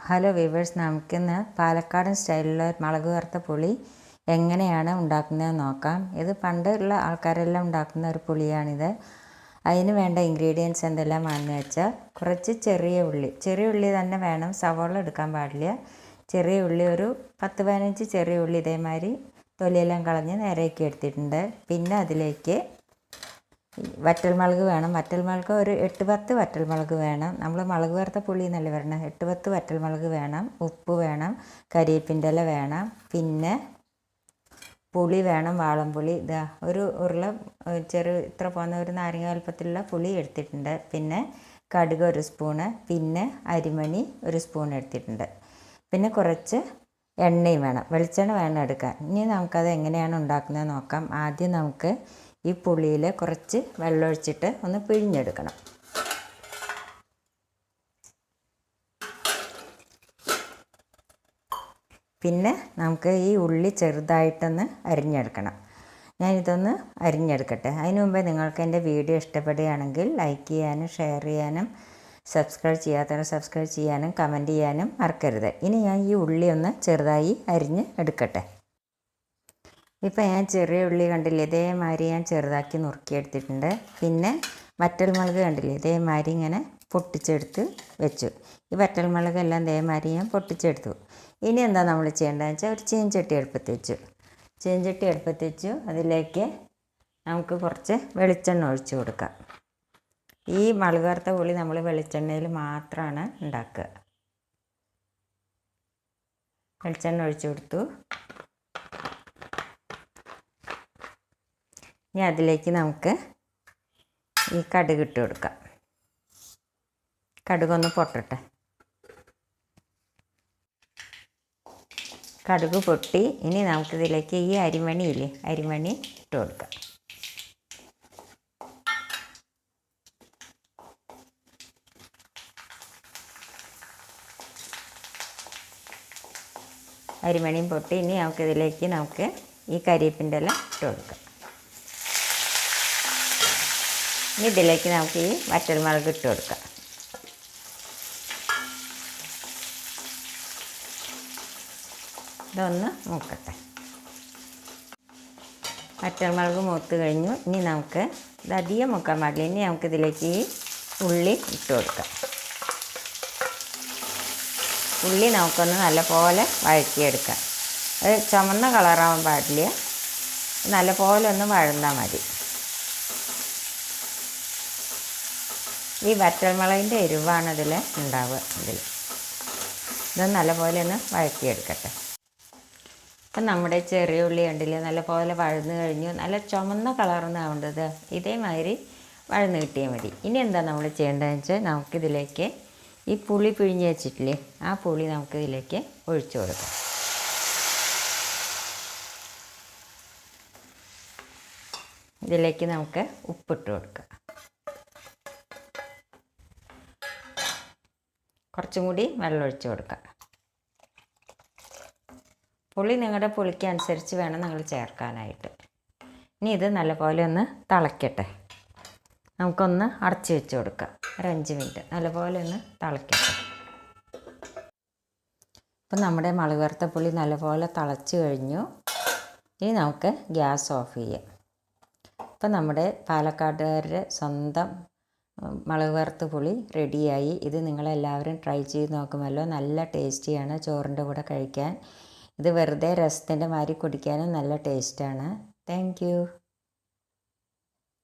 Hello weavers, നമുക്കിന്ന് പാലക്കാടൻ സ്റ്റൈലിലുള്ള മുളക് വറുത്ത പുളി എങ്ങനെയാണ് ഉണ്ടാക്കുന്നതെന്ന് നോക്കാം. ഇത് പണ്ടുള്ള ആൾക്കാരെല്ലാം ഉണ്ടാക്കുന്ന ഒരു പുളിയാണിത്. അതിന് വേണ്ട ഇൻഗ്രീഡിയൻസ് എന്തെല്ലാമാണെന്ന് വെച്ചാൽ കുറച്ച് ചെറിയ ഉള്ളി തന്നെ വേണം, സവോള എടുക്കാൻ പാടില്ല. ചെറിയ ഉള്ളി ഒരു 10-15 ചെറിയ ഉള്ളി ഇതേമാതിരി തൊലിയെല്ലാം കളഞ്ഞ് നേരെയാക്കി എടുത്തിട്ടുണ്ട്. പിന്നെ അതിലേക്ക് വറ്റൽമുളക് വേണം. വറ്റൽമുളക് ഒരു 8-10 വറ്റൽമുളക് വേണം. നമ്മൾ മുളക് വറുത്ത പുളി എന്നല്ലേ പറയണത്. 8-10 വറ്റൽമുളക് വേണം. ഉപ്പ് വേണം. കരിവേപ്പിൻ്റെ ഇല വേണം. പിന്നെ പുളി വേണം, വാളംപുളി. ഇതാ ഒരു ഉരുള ഇത്ര പോകുന്ന ഒരു നാരങ്ങ വലുപ്പത്തിലുള്ള പുളി എടുത്തിട്ടുണ്ട്. പിന്നെ കടുക് 1 സ്പൂണ്, പിന്നെ അരിമണി 1 സ്പൂൺ എടുത്തിട്ടുണ്ട്. പിന്നെ കുറച്ച് എണ്ണയും വേണം, വെളിച്ചെണ്ണ വേണം എടുക്കാൻ. ഇനി നമുക്കത് എങ്ങനെയാണ് ഉണ്ടാക്കുന്നത് നോക്കാം. ആദ്യം നമുക്ക് ഈ പുളിയിൽ കുറച്ച് വെള്ളമൊഴിച്ചിട്ട് ഒന്ന് പിഴിഞ്ഞെടുക്കണം. പിന്നെ നമുക്ക് ഈ ഉള്ളി ചെറുതായിട്ടൊന്ന് അരിഞ്ഞെടുക്കണം. ഞാനിതൊന്ന് അരിഞ്ഞെടുക്കട്ടെ. അതിനു മുമ്പേ നിങ്ങൾക്ക് എൻ്റെ വീഡിയോ ഇഷ്ടപ്പെടുകയാണെങ്കിൽ ലൈക്ക് ചെയ്യാനും ഷെയർ ചെയ്യാനും സബ്സ്ക്രൈബ് ചെയ്യാത്തവർ സബ്സ്ക്രൈബ് ചെയ്യാനും കമൻറ്റ് ചെയ്യാനും മറക്കരുത്. ഇനി ഞാൻ ഈ ഉള്ളി ഒന്ന് ചെറുതായി അരിഞ്ഞ് എടുക്കട്ടെ. ഇപ്പം ഞാൻ ചെറിയ ഉള്ളി കണ്ടില്ലേ, ഇതേമാതിരി ഞാൻ ചെറുതാക്കി നുറുക്കിയെടുത്തിട്ടുണ്ട്. പിന്നെ വറ്റൽമുളക് കണ്ടില്ലേ, ഇതേമാതിരി ഇങ്ങനെ പൊട്ടിച്ചെടുത്ത് വെച്ചു. ഈ വറ്റൽമുളകെല്ലാം ഇതേമാതിരി ഞാൻ പൊട്ടിച്ചെടുത്തു. ഇനി എന്താ നമ്മൾ ചെയ്യേണ്ടതെന്ന് വെച്ചാൽ ഒരു ചീനച്ചട്ടി അടുപ്പത്ത് വെച്ചു. അതിലേക്ക് നമുക്ക് കുറച്ച് വെളിച്ചെണ്ണ ഒഴിച്ചു കൊടുക്കാം. ഈ മുളക് വറുത്ത പുളി നമ്മൾ വെളിച്ചെണ്ണയിൽ മാത്രമാണ് ഉണ്ടാക്കുക. വെളിച്ചെണ്ണ ഒഴിച്ചു കൊടുത്തു. ഇനി അതിലേക്ക് നമുക്ക് ഈ കടുക് ഇട്ട് കൊടുക്കാം. കടുകൊന്ന് പൊട്ടട്ടെ. കടുക് പൊട്ടി. ഇനി നമുക്കിതിലേക്ക് ഈ അരിമണി ഇട്ട് കൊടുക്കാം. അരിമണിയും പൊട്ടി. ഇനി നമുക്ക് ഈ കരിവേപ്പിൻ്റെ ഇല ഇട്ട് കൊടുക്കാം. ഇനി ഇതിലേക്ക് നമുക്ക് ഈ വറ്റൽമുളക് ഇട്ട് കൊടുക്കാം. ഇതൊന്ന് മൂക്കട്ടെ. വറ്റൽമുളക് മൂത്ത് കഴിഞ്ഞു. ഇനി നമുക്ക് ഇത് അധികം മൂക്കാൻ പാടില്ല. ഇനി നമുക്കിതിലേക്ക് ഈ ഉള്ളി ഇട്ട് കൊടുക്കാം. ഉള്ളി നമുക്കൊന്ന് നല്ലപോലെ വഴറ്റിയെടുക്കാം. അത് ചുമന്ന കളറാവാൻ പാടില്ല, നല്ലപോലെ ഒന്ന് വഴന്നാൽ മതി. ഈ വറ്റൽമുളകിൻ്റെ എരിവാണ് ഇതിൽ ഉണ്ടാവുക. ഇത് നല്ലപോലെ ഒന്ന് വഴറ്റിയെടുക്കട്ടെ. അപ്പം നമ്മുടെ ചെറിയ ഉള്ളി കണ്ടില്ലേ, നല്ലപോലെ വഴന്ന് കഴിഞ്ഞു. നല്ല ചുമന്ന കളറൊന്നും ആവേണ്ടത്, ഇതേമാതിരി വഴന്ന് കിട്ടിയാൽ മതി. ഇനി എന്താ നമ്മൾ ചെയ്യേണ്ടതെന്ന് വെച്ചാൽ നമുക്കിതിലേക്ക് ഈ പുളി പിഴിഞ്ഞ് വെച്ചിട്ടില്ലേ, ആ പുളി നമുക്കിതിലേക്ക് ഒഴിച്ചു കൊടുക്കാം. ഇതിലേക്ക് നമുക്ക് ഉപ്പിട്ട് കൊടുക്കാം. കുറച്ചും കൂടി വെള്ളം ഒഴിച്ച് കൊടുക്കാം. പുളി നിങ്ങളുടെ പുളിക്കനുസരിച്ച് വേണം നിങ്ങൾ ചേർക്കാനായിട്ട്. ഇനി ഇത് നല്ലപോലെ ഒന്ന് തിളയ്ക്കട്ടെ. നമുക്കൊന്ന് അടച്ച് വെച്ച് കൊടുക്കാം. ഒരു 5 മിനിറ്റ് നല്ലപോലെ ഒന്ന് തിളയ്ക്കട്ടെ. ഇപ്പം നമ്മുടെ മുളക് വറുത്ത പുളി നല്ലപോലെ തിളച്ച് കഴിഞ്ഞു. ഇനി നമുക്ക് ഗ്യാസ് ഓഫ് ചെയ്യാം. ഇപ്പം നമ്മുടെ പാലക്കാട്ടുകാരുടെ സ്വന്തം മുളക് വറുത്ത പുളി റെഡിയായി. ഇത് നിങ്ങളെല്ലാവരും ട്രൈ ചെയ്ത് നോക്കുമല്ലോ. നല്ല ടേസ്റ്റിയാണ് ചോറിൻ്റെ കൂടെ കഴിക്കാൻ. ഇത് വെറുതെ രസത്തിൻ്റെ മാതിരി കുടിക്കാനും നല്ല ടേസ്റ്റാണ്. Thank you.